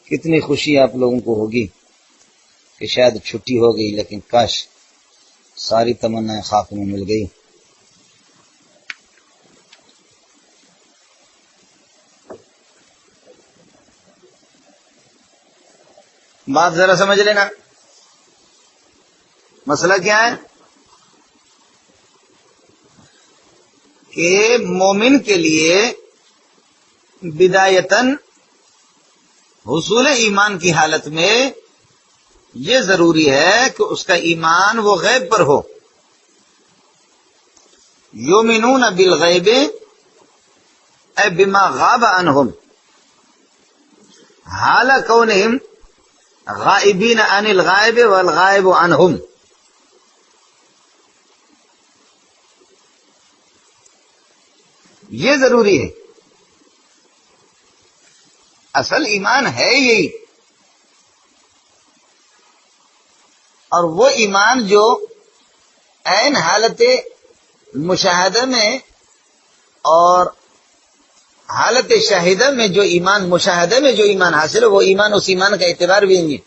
کتنی خوشی آپ لوگوں کو ہوگی کہ شاید چھٹی ہو گئی، لیکن کاش ساری تمنائیں خاک میں مل گئی۔ بات ذرا سمجھ لینا، مسئلہ کیا ہے کہ مومن کے لیے بدایتاً حصول ایمان کی حالت میں یہ ضروری ہے کہ اس کا ایمان وہ غیب پر ہو۔ یؤمنون بالغیب اے بما غاب عنہم حال کونہم غائبین عن الغائب والغائب عنہم۔ یہ ضروری ہے، اصل ایمان ہے یہی، اور وہ ایمان جو عین حالت مشاہدہ میں اور حالت شاہدہ میں جو ایمان، مشاہدہ میں جو ایمان حاصل ہو، وہ ایمان اس ایمان کا اعتبار بھی نہیں ہے۔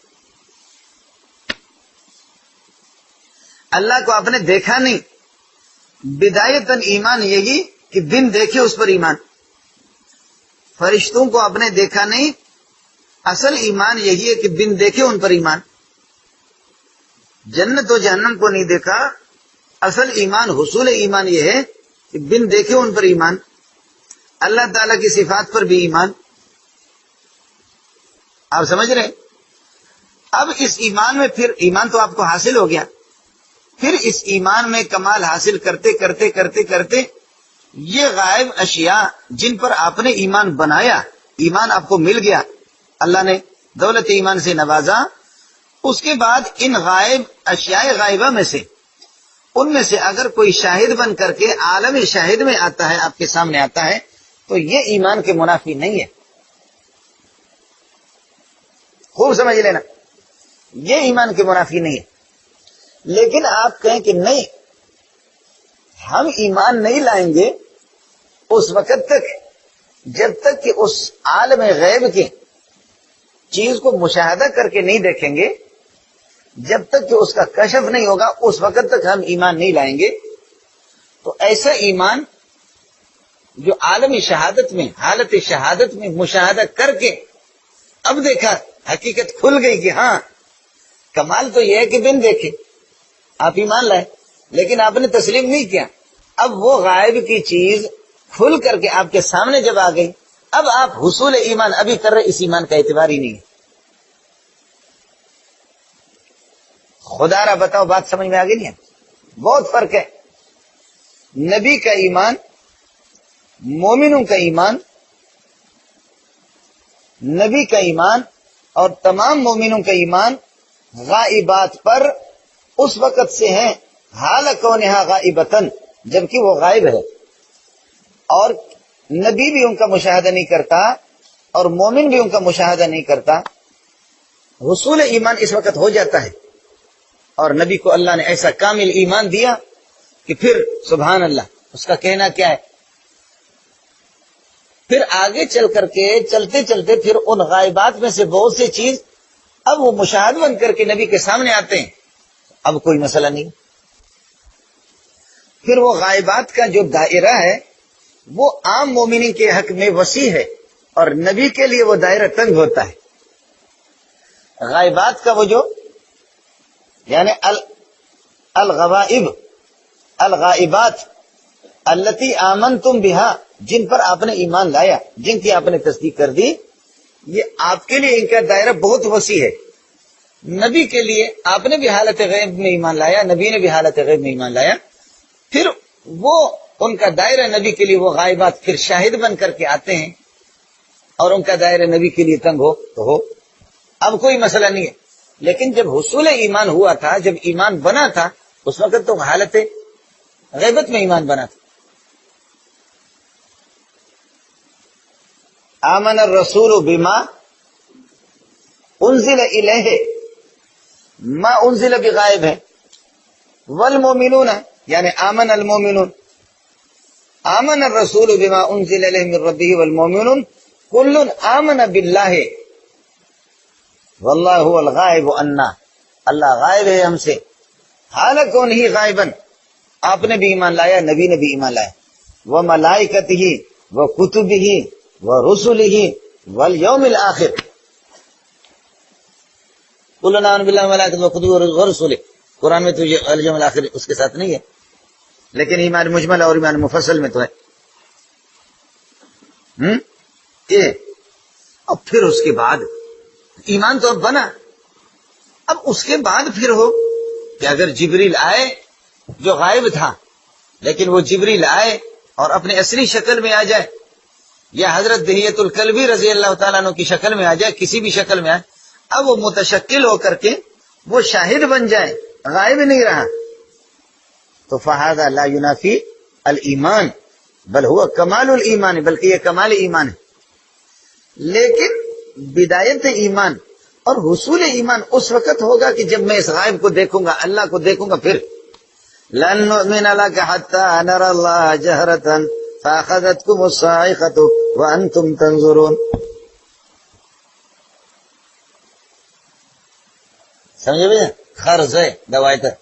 اللہ کو آپ نے دیکھا نہیں، بدایتاً ایمان یہی کہ بن دیکھے اس پر ایمان۔ فرشتوں کو آپ نے دیکھا نہیں، اصل ایمان یہی ہے کہ بن دیکھے ان پر ایمان۔ جنت و جہنم کو نہیں دیکھا، اصل ایمان، حصول ایمان یہ ہے کہ بن دیکھے ان پر ایمان۔ اللہ تعالی کی صفات پر بھی ایمان۔ آپ سمجھ رہے ہیں؟ اب اس ایمان میں پھر ایمان تو آپ کو حاصل ہو گیا، پھر اس ایمان میں کمال حاصل کرتے کرتے کرتے کرتے یہ غائب اشیاء جن پر آپ نے ایمان بنایا، ایمان آپ کو مل گیا، اللہ نے دولت ایمان سے نوازا، اس کے بعد ان غائب اشیاء غائبہ میں سے، ان میں سے اگر کوئی شاہد بن کر کے عالم شاہد میں آتا ہے، آپ کے سامنے آتا ہے، تو یہ ایمان کے منافی نہیں ہے۔ خوب سمجھ لینا، یہ ایمان کے منافی نہیں ہے۔ لیکن آپ کہیں کہ نہیں، ہم ایمان نہیں لائیں گے اس وقت تک جب تک کہ اس عالم غیب کی چیز کو مشاہدہ کر کے نہیں دیکھیں گے، جب تک کہ اس کا کشف نہیں ہوگا، اس وقت تک ہم ایمان نہیں لائیں گے۔ تو ایسا ایمان جو عالم شہادت میں، حالت شہادت میں مشاہدہ کر کے اب دیکھا، حقیقت کھل گئی کہ ہاں کمال تو یہ ہے کہ بن دیکھے آپ ایمان لائے، لیکن آپ نے تسلیم نہیں کیا۔ اب وہ غائب کی چیز کھل کر کے آپ کے سامنے جب آ گئی، اب آپ حصول ایمان ابھی کر رہے، اس ایمان کا اعتبار ہی نہیں ہے۔ خدا را بتاؤ، بات سمجھ میں آ گئی نہیں ہے؟ بہت فرق ہے نبی کا ایمان، مومنوں کا ایمان، نبی کا ایمان اور تمام مومنوں کا ایمان غائبات پر اس وقت سے ہیں، حال کونہا غائبتن، جبکہ وہ غائب ہے، اور نبی بھی ان کا مشاہدہ نہیں کرتا اور مومن بھی ان کا مشاہدہ نہیں کرتا۔ حصول ایمان اس وقت ہو جاتا ہے، اور نبی کو اللہ نے ایسا کامل ایمان دیا کہ پھر سبحان اللہ، اس کا کہنا کیا ہے۔ پھر آگے چل کر کے چلتے چلتے پھر ان غائبات میں سے بہت سی چیز اب وہ مشاہد بن کر کے نبی کے سامنے آتے ہیں، اب کوئی مسئلہ نہیں۔ پھر وہ غائبات کا جو دائرہ ہے وہ عام مومنین کے حق میں وسیع ہے، اور نبی کے لیے وہ دائرہ تنگ ہوتا ہے۔ غائبات کا وہ جو یعنی الغوائب، الغائبات التی آمنتم بہا، جن پر آپ نے ایمان لایا، جن کی آپ نے تصدیق کر دی، یہ آپ کے لیے ان کا دائرہ بہت وسیع ہے۔ نبی کے لیے آپ نے بھی حالت غیب میں ایمان لایا، نبی نے بھی حالت غیب میں ایمان لایا، پھر وہ ان کا دائرہ نبی کے لیے وہ غائبات پھر شاہد بن کر کے آتے ہیں، اور ان کا دائرہ نبی کے لیے تنگ ہو تو ہو، اب کوئی مسئلہ نہیں ہے۔ لیکن جب حصول ایمان ہوا تھا، جب ایمان بنا تھا، اس وقت تو حالت غیبت میں ایمان بنا تھا۔ آمن الرسول بما انزل الیہ، ما انزل بغائب ہے، والمومنون یعنی آمن المومنون، آمن الرسول بما انزل الیہ من ربہ والمومنون کل آمن باللہ واللہ هو الغائب عنا، اللہ غائب ہے ہم سے، حال کونہ غائبا، آپ نے بھی ایمان لایا، نبی نے بھی ایمان لایا، وملائکتہ وکتبہ ورسلہ والیوم الآخر، قل آمنا باللہ وملائکتہ وکتبہ ورسلہ، قرآن میں تو یہ الیوم الآخر اس کے ساتھ نہیں ہے، لیکن ایمان مجمل اور ایمان مفصل میں تو ہے۔ یہ اب پھر اس کے بعد ایمان تو اب بنا، اب اس کے بعد پھر ہو کہ اگر جبریل آئے جو غائب تھا، لیکن وہ جبریل آئے اور اپنے اصلی شکل میں آ جائے، یا حضرت دہیۃ الکلبی رضی اللہ تعالیٰ عنہ کی شکل میں آ جائے، کسی بھی شکل میں آئے، اب وہ متشکل ہو کر کے وہ شاہد بن جائے، غائب نہیں رہا، تو فہذا لا ینافی الایمان بل ہوا کمال الایمان، بلکہ یہ کمال ایمان ہے۔ لیکن بدایت ایمان اور حصول ایمان اس وقت ہوگا کہ جب میں اس غائب کو دیکھوں گا، اللہ کو دیکھوں گا، پھر لن نؤمن لك حتى نرى الله جهرة فاخذتكم الصاعقة وانتم تنظرون، سمجھے بھائی؟ خرض ہے دوائی تک،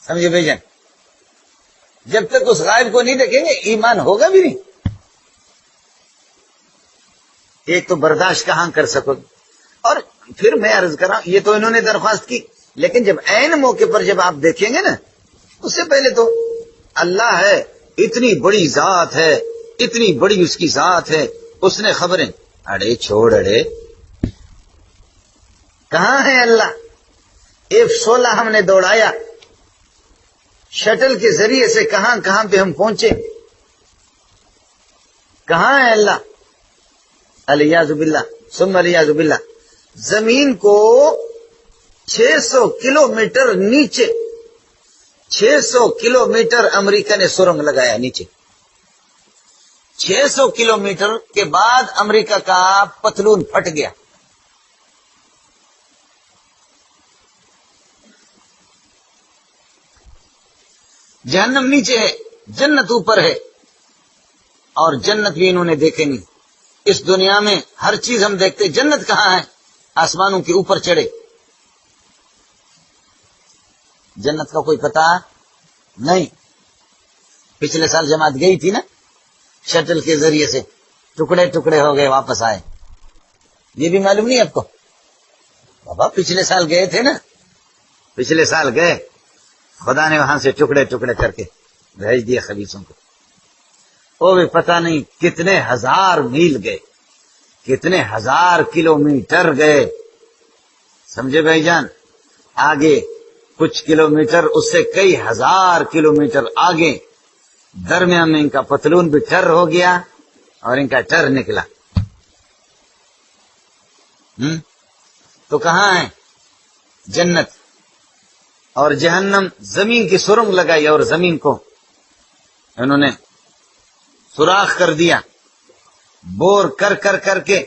سمجھے بھائی جان؟ جب تک اس غائب کو نہیں دیکھیں گے ایمان ہوگا بھی نہیں، ایک تو برداشت کہاں کر سکو گے۔ اور پھر میں عرض کر رہا ہوں، یہ تو انہوں نے درخواست کی، لیکن جب عین موقع پر جب آپ دیکھیں گے نا، اس سے پہلے تو اللہ ہے، اتنی بڑی ذات ہے، اتنی بڑی اس کی ذات ہے، اس نے خبریں، اڑے چھوڑ اڑے، کہاں ہے اللہ؟ F-16 ہم نے دوڑایا، شٹل کے ذریعے سے کہاں کہاں پہ ہم پہنچے، کہاں ہے اللہ؟ الیاذ باللہ ثم الیاذ باللہ، زمین کو 600 کلومیٹر نیچے، 600 کلومیٹر امریکہ نے سرنگ لگایا نیچے، 600 کلومیٹر کے بعد امریکہ کا پتلون پھٹ گیا۔ جہنم نیچے ہے، جنت اوپر ہے، اور جنت بھی انہوں نے دیکھے نہیں۔ اس دنیا میں ہر چیز ہم دیکھتے، جنت کہاں ہے؟ آسمانوں کے اوپر چڑھے، جنت کا کوئی پتہ نہیں۔ پچھلے سال جماعت گئی تھی نا شٹل کے ذریعے سے، ٹکڑے ٹکڑے ہو گئے، واپس آئے، یہ بھی معلوم نہیں آپ کو؟ بابا پچھلے سال گئے تھے نا، پچھلے سال گئے، خدا نے وہاں سے ٹکڑے ٹکڑے کر کے بھیج دیے خبیثوں کو، وہ بھی پتہ نہیں کتنے ہزار میل گئے، کتنے ہزار کلومیٹر گئے، سمجھے بھائی جان؟ آگے کچھ کلومیٹر، اس سے کئی ہزار کلومیٹر آگے، درمیان میں ان کا پتلون بھی ٹر ہو گیا اور ان کا ٹر نکلا۔ تو کہاں ہے جنت؟ اور جہنم زمین کی سرنگ لگائی، اور زمین کو انہوں نے سوراخ کر دیا، بور کر کر کر کے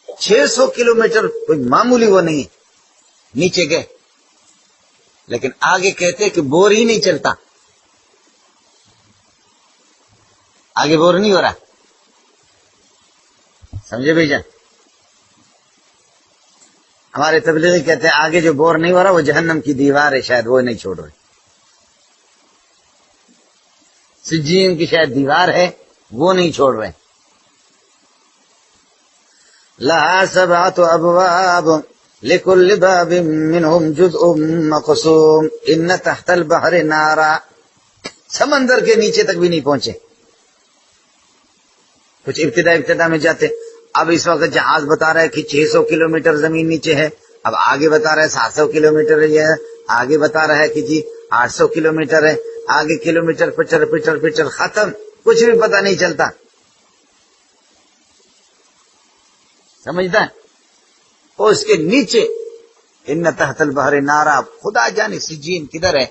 600 کلومیٹر، کوئی معمولی وہ نہیں ہے، نیچے گئے، لیکن آگے کہتے کہ بور ہی نہیں چلتا، آگے بور نہیں ہو رہا، سمجھے بھائی جان؟ ہمارے تبلیغی کہتے ہیں آگے جو بور نہیں ہو رہا وہ جہنم کی دیوار ہے، شاید وہ نہیں چھوڑ رہے، سجین کی شاید دیوار ہے، وہ نہیں چھوڑ رہے۔ لہا 7 ابواب لکل باب منہم جزء مقسوم ان تحت البحر نارا، سمندر کے نیچے تک بھی نہیں پہنچے، کچھ ابتدا میں جاتے۔ اب اس وقت جہاز بتا رہا ہے کہ 600 کلومیٹر زمین نیچے ہے، اب آگے بتا رہا ہے 700 کلومیٹر ہے، آگے بتا رہا ہے کہ جی 800 کلومیٹر ہے، آگے کلومیٹر پچر ختم، کچھ بھی پتہ نہیں چلتا، سمجھتا ہے؟ اور اس کے نیچے ان تحت البحر نارا، خدا جانے سجین کدھر ہے۔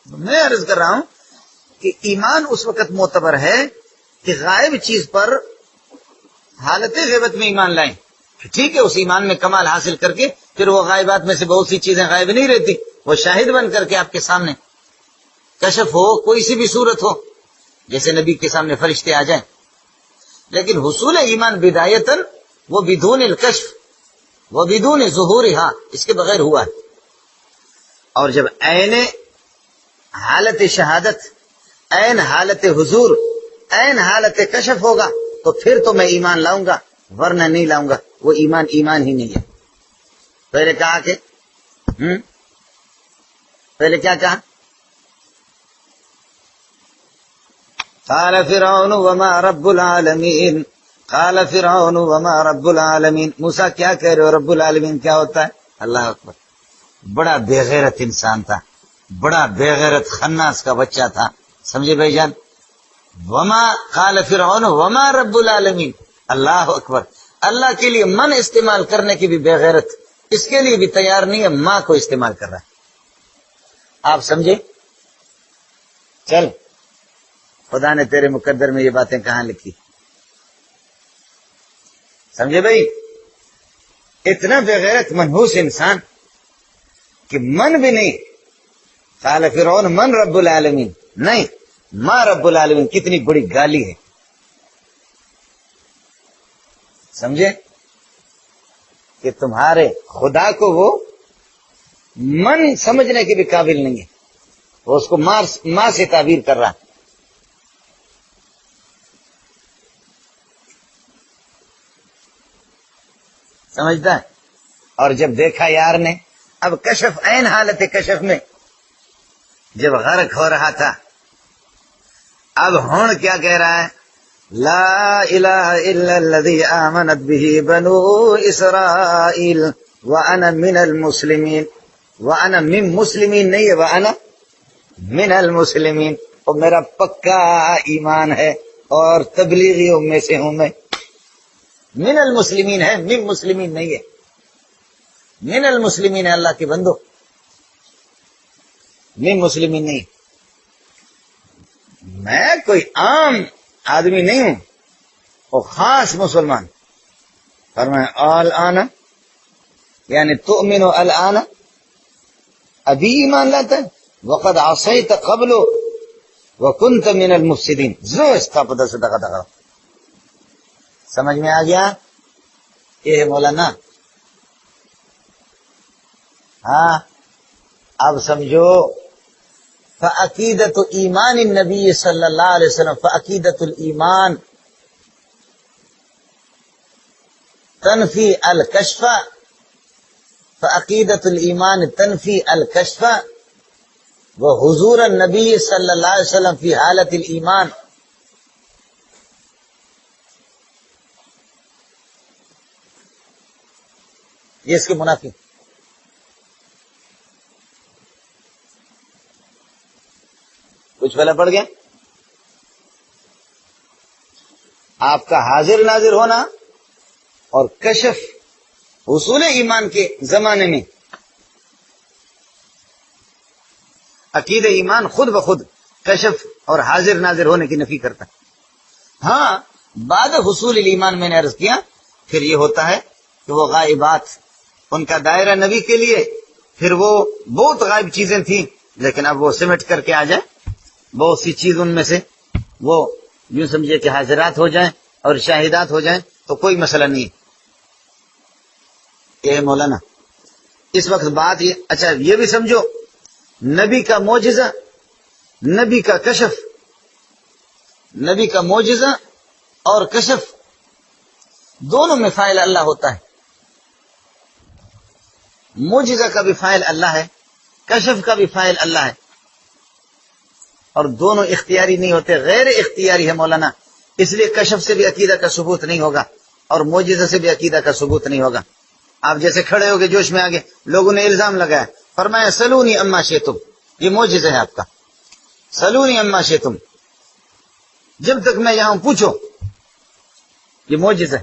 میں عرض کر رہا ہوں کہ ایمان اس وقت معتبر ہے کہ غائب چیز پر حالت غیبت میں ایمان لائیں، ٹھیک ہے، اس ایمان میں کمال حاصل کر کے پھر وہ غائبات میں سے بہت سی چیزیں غائب نہیں رہتی، وہ شاہد بن کر کے آپ کے سامنے کشف ہو، کوئی سی بھی صورت ہو، جیسے نبی کے سامنے فرشتے آ جائیں، لیکن حصول ایمان بدایتاً وہ بدون الکشف وہ بدون ظہورہا، اس کے بغیر ہوا ہے. اور جب عین حالت شہادت، عین حالت حضور، عین حالت کشف ہوگا تو پھر تو میں ایمان لاؤں گا، ورنہ نہیں لاؤں گا. وہ ایمان ایمان ہی نہیں ہے. پہلے کہا کہ پہلے کیا کہا؟ قال فرعون وما رب العالمین، قال فرعون وما رب العالمین. موسیٰ کیا کہہ رہے ہو؟ رب العالمین کیا ہوتا ہے؟ اللہ اکبر. بڑا بے غیرت انسان تھا، بڑا بے غیرت خناس کا بچہ تھا. سمجھے بھائی جان؟ وما قال فرعون وما رب العالمین. اللہ اکبر. اللہ کے لیے من استعمال کرنے کی بھی بے غیرت، اس کے لیے بھی تیار نہیں ہے، ماں کو استعمال کر رہا ہے. آپ سمجھے؟ چل، خدا نے تیرے مقدر میں یہ باتیں کہاں لکھی؟ سمجھے بھائی؟ اتنا بے غیرت منحوس انسان کہ من بھی نہیں. قال فرعون من رب العالمین، نہیں، ماں رب العالمین. کتنی بڑی گالی ہے. سمجھے کہ تمہارے خدا کو وہ من سمجھنے کے بھی قابل نہیں ہے، وہ اس کو ماں سے تعبیر کر رہا. سمجھتا ہے؟ اور جب دیکھا یار نے، اب کشف، عین حالت کشف میں جب غرق ہو رہا تھا، اب ہون کیا کہہ رہا ہے؟ لا الہ الا الذی آمنت به بنو اسرائیل وانا من المسلمین. وانا من مسلمین نہیں ہے، وانا من المسلمین. اور میرا پکا ایمان ہے اور تبلیغیوں میں سے ہوں میں. من المسلمین ہے، من مسلمین نہیں ہے. من المسلمین ہے اللہ کے بندو، من مسلمین نہیں. میں کوئی عام آدمی نہیں ہوں، اور خاص مسلمان. فرمایا الآن، یعنی تؤمن الآن، ابھی ایمان لاتا ہے. وقد عصیت قبل وکنت من المفسدین. زو استفدہ سے دقا. سمجھ میں آ گیا؟ یہ ہے مولانا. ہاں اب سمجھو. فعقیدت ایمان النبی صلی اللہ علیہ وسلم، فعقیدت الایمان تنفی الکشف، فعقیدت الایمان تنفی الکشف وحضور النبی صلی اللہ علیہ وسلم فی حالت الایمان. یہ اس کے منافی. کچھ پہلے پڑ گیا. آپ کا حاضر ناظر ہونا اور کشف حصول ایمان کے زمانے میں عقید ایمان خود بخود کشف اور حاضر ناظر ہونے کی نفی کرتا ہے. ہاں بعد حصول ایمان میں نے عرض کیا پھر یہ ہوتا ہے کہ وہ غائبات، ان کا دائرہ نبی کے لیے پھر وہ بہت غائب چیزیں تھیں، لیکن اب وہ سمٹ کر کے آ جائے. بہت سی چیز ان میں سے وہ یوں سمجھے کہ حاضرات ہو جائیں اور شاہدات ہو جائیں تو کوئی مسئلہ نہیں. یہ مولانا اس وقت بات یہ، اچھا یہ بھی سمجھو، نبی کا معجزہ، نبی کا کشف، نبی کا معجزہ اور کشف دونوں میں فاعل اللہ ہوتا ہے. معجزہ کا بھی فاعل اللہ ہے، کشف کا بھی فاعل اللہ ہے، اور دونوں اختیاری نہیں ہوتے، غیر اختیاری ہے مولانا. اس لیے کشف سے بھی عقیدہ کا ثبوت نہیں ہوگا اور معجزہ سے بھی عقیدہ کا ثبوت نہیں ہوگا. آپ جیسے کھڑے ہو گئے جوش میں آگے، لوگوں نے الزام لگایا، فرمایا سلونی اما شئتم، یہ معجزہ ہے آپ کا. سلونی اما شئتم، جب تک میں یہاں پوچھو، یہ معجزہ ہے.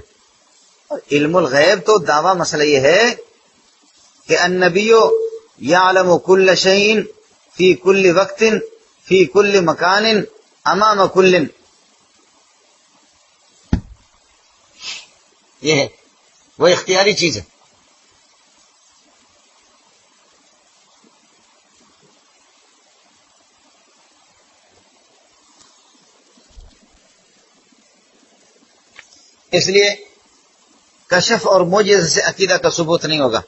اور علم الغیب تو دعویٰ مسئلہ یہ ہے کہ النبی یعلم کل شیء فی کل وقت فی کل مکان امام کل. یہ ہے وہ اختیاری چیز ہے. اس لیے کشف اور معجزے سے عقیدہ کا ثبوت نہیں ہوگا.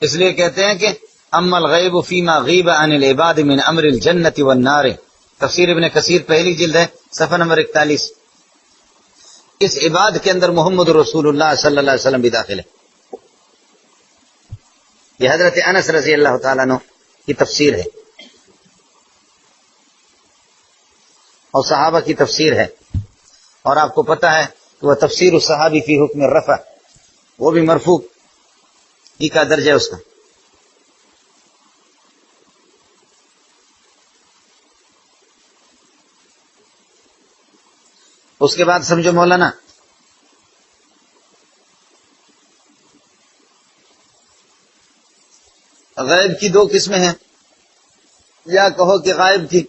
اس لیے کہتے ہیں کہ اما الغیب فیما غیب عن العباد من امر الجنت والنار، تفسیر ابن کثیر پہلی جلد ہے صفحہ نمبر 41. اس عباد کے اندر محمد رسول اللہ صلی اللہ علیہ وسلم بھی داخل ہے. یہ حضرت انس رضی اللہ تعالیٰ عنہ کی تفسیر ہے اور صحابہ کی تفسیر ہے. اور آپ کو پتہ ہے کہ وہ تفسیر الصحابی فی حکم الرفع، وہ بھی مرفوع ہی کا درجہ ہے اس کا. اس کے بعد سمجھو مولانا، غیب کی دو قسمیں ہیں، یا کہو کہ غائب کی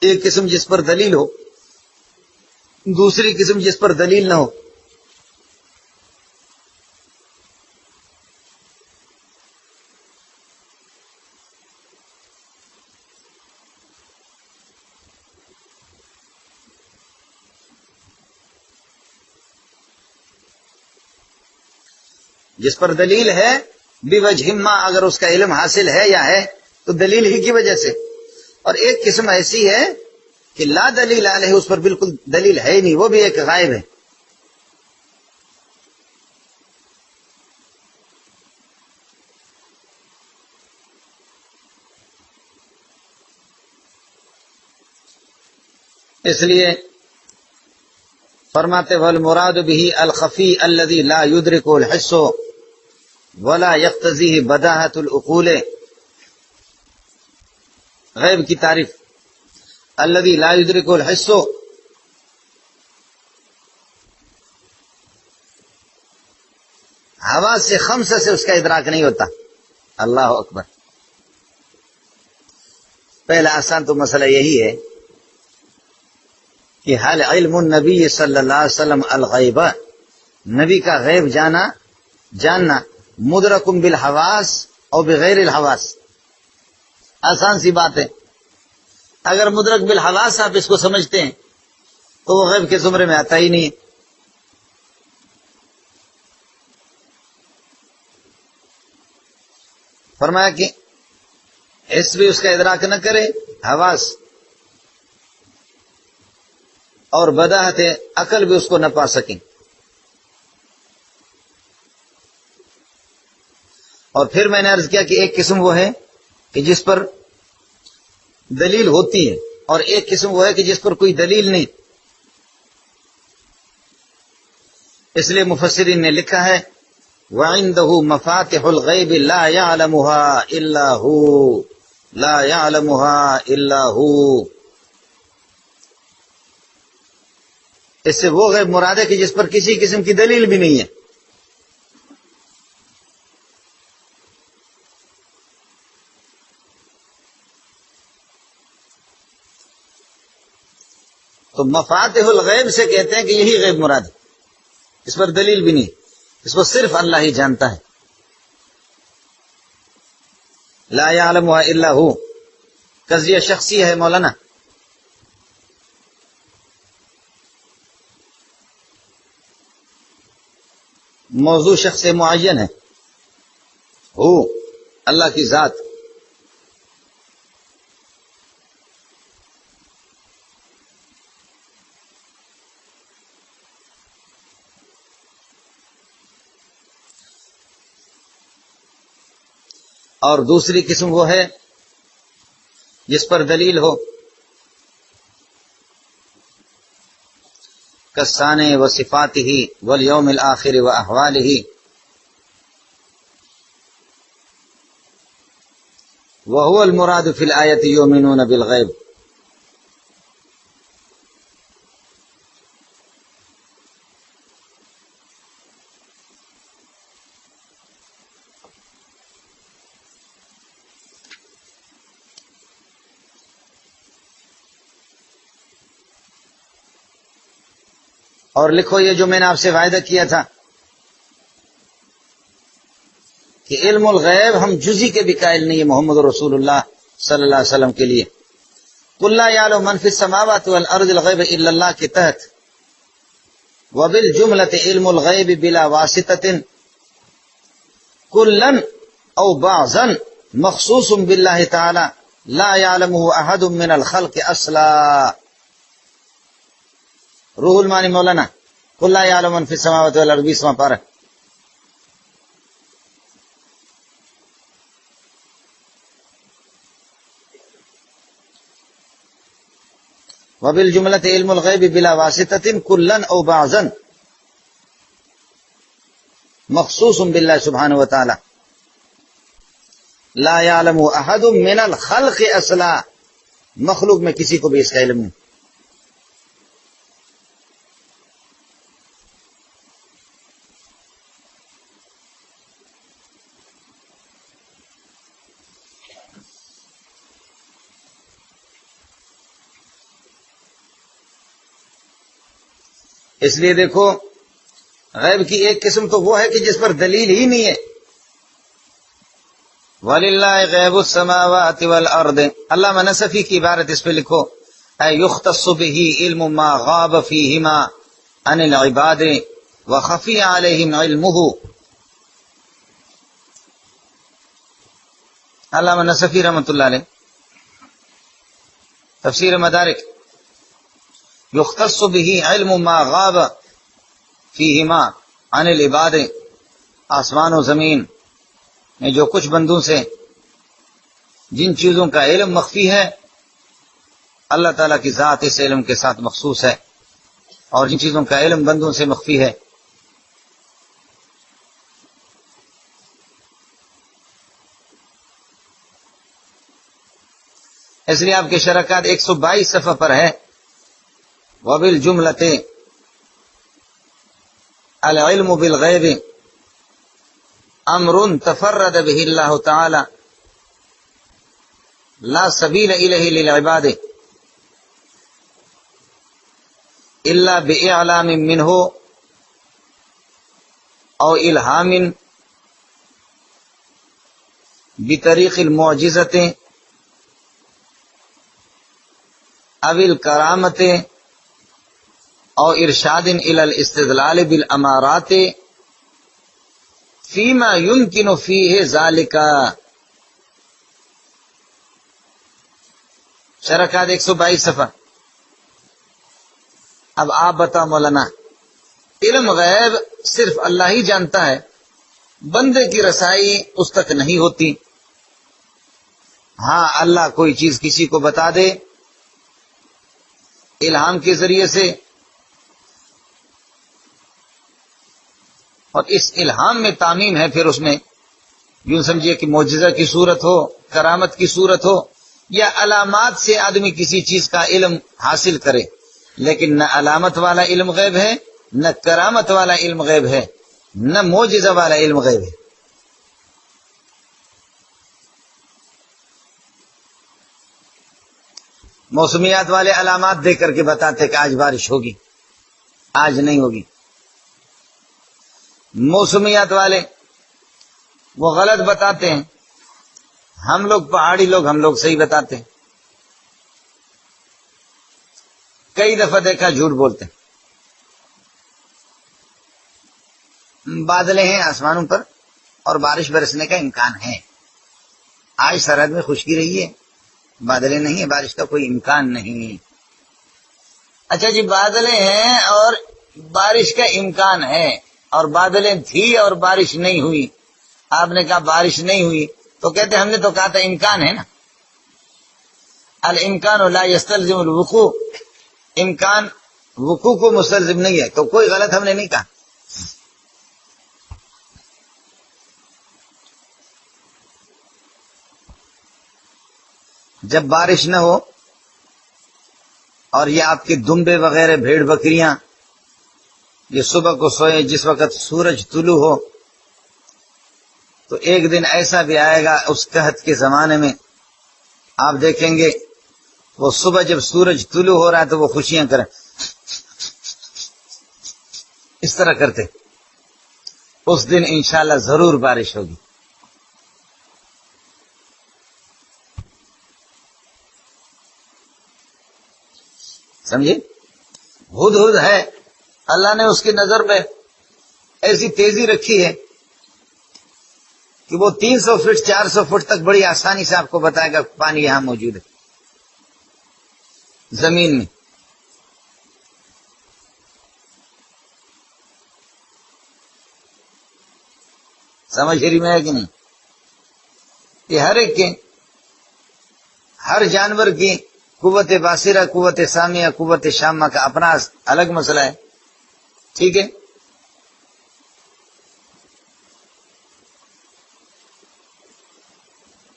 ایک قسم جس پر دلیل ہو، دوسری قسم جس پر دلیل نہ ہو. جس پر دلیل ہے بوجہ ما، اگر اس کا علم حاصل ہے یا ہے تو دلیل ہی کی وجہ سے. اور ایک قسم ایسی ہے کہ لا دلیل علیہ، اس پر بالکل دلیل ہے ہی نہیں، وہ بھی ایک غائب ہے. اس لیے فرماتے والمراد به الخفی الذی لا یدرک الحس ولا یقتضیہ بداہت العقول. غیب کی تعریف الذی لا یدرک الحس، حواس سے خمسہ سے اس کا ادراک نہیں ہوتا. اللہ اکبر. پہلا آسان تو مسئلہ یہی ہے کہ حال علم النبی صلی اللہ علیہ وسلم الغیب، نبی کا غیب جاننا مدرک بالحواس اور بغیر الحواس. آسان سی بات ہے. اگر مدرک بالحواس آپ اس کو سمجھتے ہیں تو وہ غیب کے زمرے میں آتا ہی نہیں ہے. فرمایا کہ اس بھی اس کا ادراک نہ کرے، حواس اور بداہت عقل بھی اس کو نہ پا سکیں. اور پھر میں نے عرض کیا کہ ایک قسم وہ ہے کہ جس پر دلیل ہوتی ہے، اور ایک قسم وہ ہے کہ جس پر کوئی دلیل نہیں. اس لیے مفسرین نے لکھا ہے وَعِندَهُ مَفَاتِحُ الْغَيْبِ لَا يَعْلَمُهَا إِلَّا هُوَ لَا يَعْلَمُهَا إِلَّا هُوَ. اس سے وہ غیب مراد ہے کہ جس پر کسی قسم کی دلیل بھی نہیں ہے. تو مفاتح الغیب سے کہتے ہیں کہ یہی غیب مراد ہے، اس پر دلیل بھی نہیں، اس کو صرف اللہ ہی جانتا ہے. لا يعلمها الا هو قضیہ شخصی ہے مولانا. موضوع شخص معین ہے، ہو اللہ کی ذات. اور دوسری قسم وہ ہے جس پر دلیل ہو، کسانے و صفاتہ والیوم الآخر و احوالہ، وہو المراد فی الآیت یؤمنون بالغیب. اور لکھو یہ جو میں نے آپ سے وعدہ کیا تھا کہ علم الغیب ہم جزی کے بھی قائل نہیں ہے محمد رسول اللہ صلی اللہ علیہ وسلم کے لیے. قل لا يعلم من في السماوات والارض الغیب الا اللہ کے تحت وبالجملة علم الغیب بلا واسطة کلا او بعضا مخصوص باللہ تعالی لا يعلمه احد من الخلق اصلا. روح المانی مولانا قل لا يعلم من في السماوات والارض 20واں پارہ. وبالجملة علم الغیب بلا واسطة کلا او بعضا مخصوص باللہ سبحانہ وتعالی لا يعلم احد من الخلق اصلا. مخلوق میں کسی کو بھی اس کا علم نہیں. اس لیے دیکھو غیب کی ایک قسم تو وہ ہے کہ جس پر دلیل ہی نہیں ہے. وَلِلَّهِ غَيْبُ السَّمَاوَاتِ وَالْأَرْضِ. علامہ نصفی کی عبارت اس پہ لکھو اے يُخْتَصُّ بِهِ علم ما غاب فِيهِمَا عن العباد وخفي عليهم علمه. علامہ نصفی رحمۃ اللہ علیہ تفسیر مدارک يختص به علم ما غاب فيهما عن العباد. آسمان و زمین میں جو کچھ بندوں سے جن چیزوں کا علم مخفی ہے اللہ تعالیٰ کی ذات اس علم کے ساتھ مخصوص ہے، اور جن چیزوں کا علم بندوں سے مخفی ہے اس لیے آپ کے شرکات 122 صفحہ پر ہے. وبالجملة العلم بالغیب امر تفرد به اللہ تعالی لا سبیل الیہ للعباد الا باعلام منہ او الہام بطریق المعجزۃ او الکرامۃ او ارشاد الی الاستدلال بالامارات فیما یمکن فیہ ذالک. شرکات 122 صفحہ. اب آپ بتاؤ مولانا، علم غیب صرف اللہ ہی جانتا ہے، بندے کی رسائی اس تک نہیں ہوتی. ہاں اللہ کوئی چیز کسی کو بتا دے الہام کے ذریعے سے، اور اس الہام میں تعمیم ہے، پھر اس میں یوں سمجھیے کہ معجزہ کی صورت ہو، کرامت کی صورت ہو، یا علامات سے آدمی کسی چیز کا علم حاصل کرے. لیکن نہ علامت والا علم غیب ہے، نہ کرامت والا علم غیب ہے، نہ معجزہ والا علم غیب ہے. موسمیات والے علامات دے کر کے بتاتے کہ آج بارش ہوگی، آج نہیں ہوگی. موسمیات والے وہ غلط بتاتے ہیں، ہم لوگ پہاڑی لوگ ہم لوگ صحیح بتاتے ہیں. کئی دفعہ دیکھا جھوٹ بولتے ہیں. بادلیں ہیں آسمانوں پر اور بارش برسنے کا امکان ہے. آج سرحد میں خشکی رہی ہے، بادلیں نہیں ہیں، بارش کا کوئی امکان نہیں. اچھا جی، بادلیں ہیں اور بارش کا امکان ہے، اور بادلیں تھی اور بارش نہیں ہوئی. آپ نے کہا بارش نہیں ہوئی تو کہتے ہم نے تو کہا تھا امکان ہے نا. الامکان لا یستلزم الوقوع. امکان وقوع کو مستلزم نہیں ہے، تو کوئی غلط ہم نے نہیں کہا. جب بارش نہ ہو اور یہ آپ کے دمبے وغیرہ بھیڑ بکریاں یہ صبح کو سوئے جس وقت سورج طلوع ہو، تو ایک دن ایسا بھی آئے گا اس قحط کے زمانے میں آپ دیکھیں گے وہ صبح جب سورج طلوع ہو رہا ہے تو وہ خوشیاں کریں. اس طرح کرتے، اس دن انشاءاللہ ضرور بارش ہوگی. سمجھے؟ ہدہد ہے، اللہ نے اس کی نظر میں ایسی تیزی رکھی ہے کہ وہ 300 فٹ 400 فٹ تک بڑی آسانی سے آپ کو بتائے گا پانی یہاں موجود ہے زمین میں. سمجھ رہی میں ہے کہ نہیں؟ یہ ہر ایک کے، ہر جانور کی قوت باصرہ، قوت سامعہ، قوت شامہ کا اپنا الگ مسئلہ ہے. ٹھیک ہے؟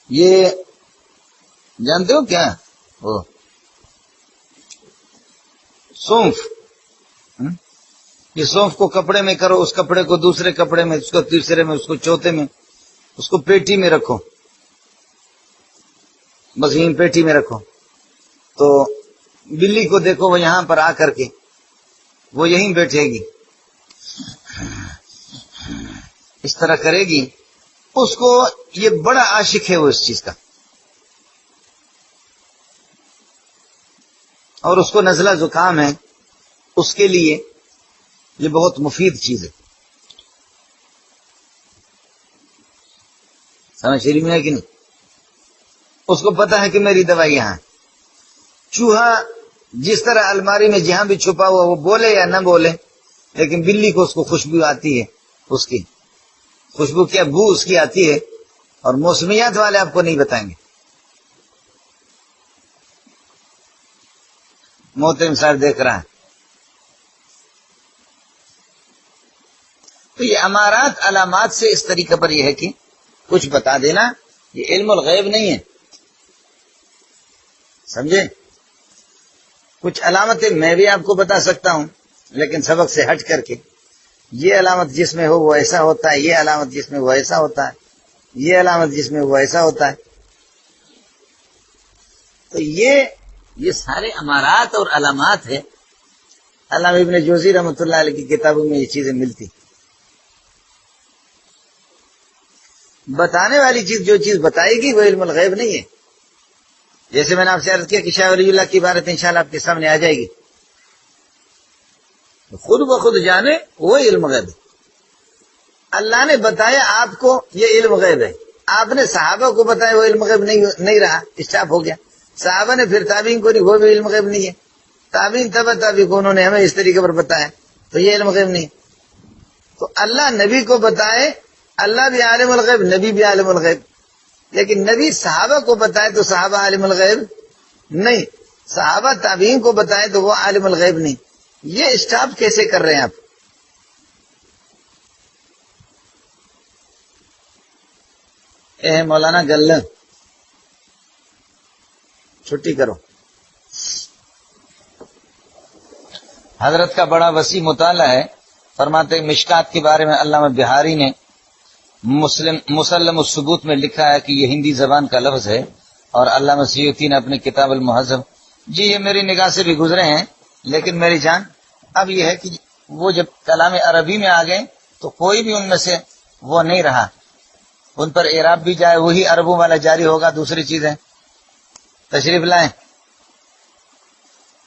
یہ جانتے ہو کیا وہ سونف؟ یہ سونف کو کپڑے میں کرو، اس کپڑے کو دوسرے کپڑے میں، اس کو تیسرے میں، اس کو چوتھے میں، اس کو پیٹی میں رکھو، بس یہیں پیٹی میں رکھو. تو بلی کو دیکھو، وہ یہاں پر آ کر کے وہ یہیں بیٹھے گی، اس طرح کرے گی. اس کو یہ بڑا عاشق ہے وہ اس چیز کا، اور اس کو نزلہ زکام ہے، اس کے لیے یہ بہت مفید چیز ہے. سمجھ رہی میں ہے کہ نہیں؟ اس کو پتا ہے کہ میری دوائی یہاں ہے. چوہا جس طرح الماری میں جہاں بھی چھپا ہوا وہ بولے یا نہ بولے، لیکن بلی کو اس کو خوشبو آتی ہے، اس کی خوشبو کیا بو اس کی آتی ہے، اور موسمیات والے آپ کو نہیں بتائیں گے. محترم صاحب دیکھ رہا ہے. تو یہ امارات علامات سے اس طریقے پر یہ ہے کہ کچھ بتا دینا، یہ علم الغیب نہیں ہے. سمجھے؟ کچھ علامتیں میں بھی آپ کو بتا سکتا ہوں، لیکن سبق سے ہٹ کر کے، یہ علامت جس میں ہو وہ ایسا ہوتا ہے، یہ علامت جس میں وہ ایسا ہوتا ہے، یہ علامت جس میں وہ ایسا ہوتا ہے. تو یہ سارے امارات اور علامات ہے. علامہ ابن جوزی رحمۃ اللہ علیہ کی کتابوں میں یہ چیزیں ملتی. بتانے والی چیز جو چیز بتائے گی وہ علم الغیب نہیں ہے. جیسے میں نے آپ سے عرض کیا کہ شاہ ولی اللہ کی عبارت انشاءاللہ آپ کے سامنے آ جائے گی، خود بخود جانے وہ علم غیب ہے. اللہ نے بتایا آپ کو یہ علم غیب ہے، آپ نے صحابہ کو بتایا وہ علم غیب نہیں رہا، اسٹاپ ہو گیا. صحابہ نے پھر تابعین کو نہیں، وہ بھی علم غیب نہیں ہے. تابعین تابعین کو انہوں نے ہمیں اس طریقے پر بتایا، تو یہ علم غیب نہیں. تو اللہ نبی کو بتائے، اللہ بھی عالم الغیب، نبی بھی عالم الغیب. لیکن نبی صحابہ کو بتائے تو صحابہ عالم الغیب نہیں، صحابہ تابعین کو بتائے تو وہ عالم الغیب نہیں. یہ اسٹاپ کیسے کر رہے ہیں آپ؟ اے مولانا گل چھٹی کرو. حضرت کا بڑا وسیع مطالعہ ہے. فرماتے مشکات کے بارے میں علامہ بہاری نے مسلم الثبوت میں لکھا ہے کہ یہ ہندی زبان کا لفظ ہے، اور علامہ سیوطی نے اپنی کتاب المہذب. جی یہ میری نگاہ سے بھی گزرے ہیں، لیکن میری جان اب یہ ہے کہ وہ جب کلام عربی میں آ گئے تو کوئی بھی ان میں سے وہ نہیں رہا. ان پر اعراب بھی جائے وہی عربوں والا جاری ہوگا. دوسری چیزیں تشریف لائیں،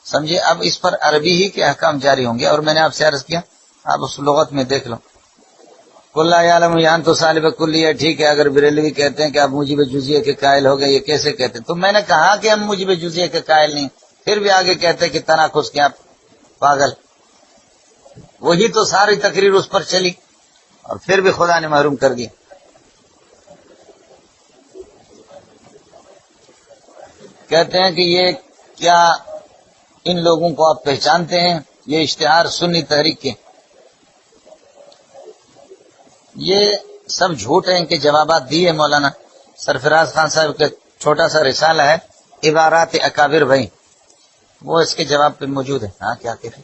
سمجھے؟ اب اس پر عربی ہی کے احکام جاری ہوں گے. اور میں نے آپ سے عرض کیا، آپ اس لغت میں دیکھ لو. کل یعلم یان تو صالب کلی ہے، ٹھیک ہے. اگر بریلوی کہتے ہیں کہ آپ موجب جزیہ کے قائل ہو گئے، یہ کیسے کہتے ہیں؟ تو میں نے کہا کہ ہم موجب جزیہ کے قائل نہیں، پھر بھی آگے کہتے ہیں کہ تناقض کیا پاگل. وہی تو ساری تقریر اس پر چلی، اور پھر بھی خدا نے محروم کر دیا. کہتے ہیں کہ یہ کیا ان لوگوں کو آپ پہچانتے ہیں؟ یہ اشتہار سنی تحریک کے، یہ سب جھوٹ ہیں. ان کے جوابات دیے مولانا سرفراز خان صاحب کا چھوٹا سا رسالہ ہے عبارات اکابر بھائی، وہ اس کے جواب پہ موجود ہے. ہاں کیا کہتے ہیں؟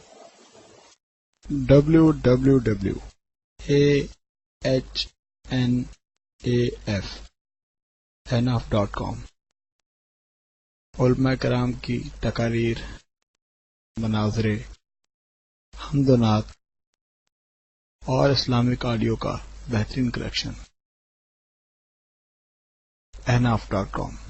www.ahnaf.com علماء کرام کی تقاریر، مناظرے، حمد و نعت اور اسلامک آڈیو کا بہترین کلیکشن. ahnaf.com